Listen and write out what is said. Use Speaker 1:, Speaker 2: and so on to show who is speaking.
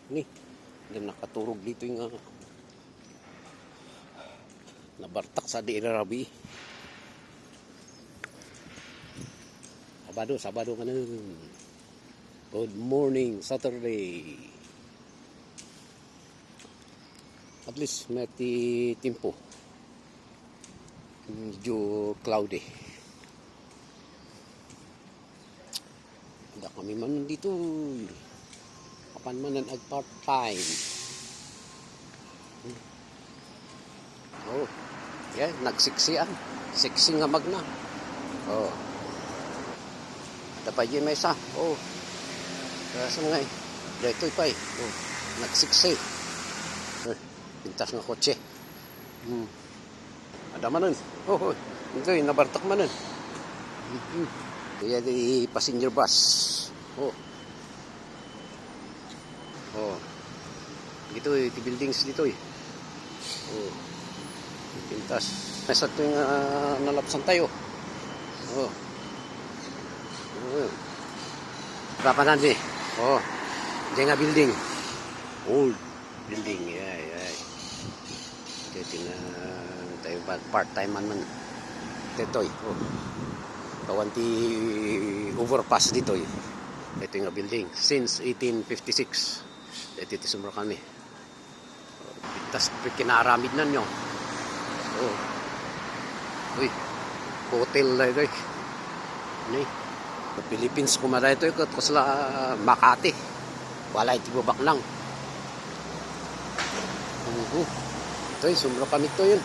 Speaker 1: Ni, dan nakaturog dito yung nabartak sa Rabi. Sabado ka na. Good morning, Saturday. At least may timpo. Medyo cloudy. Ada kami man dito. Kapan man ang part-time. Oh, yeah, nagsiksian. Siksi nga magna. Oh. Tapay yung may isa. Oh. Kaya mga eh. Dito pa eh. Oh. Nagsiksi. Pintas ng kotse. Ada manan. Oh, oh. Hindi, nabartak manan. Kaya di passenger bus. Oh. Oh. Dito eh, di buildings dito eh. Oh. Pintas. Nasa ito yung nalapsan tayo. Oh. Oh. Papanan eh. Oh. Diyan nga building. Old building. Yeah, yeah. Ito na tayo part-time man. Ito eh. Oh. Kawanti overpass dito eh. Ito yung building. Since 1856. Ito sumra kami. Tapos kinaramid na nyo. Oh. Uy. Hotel na ito eh. Ano eh. Sa Philippines kumara ito eh. Kasla Makati. Wala iti babak lang. Ito eh. Sumra kami ito yun.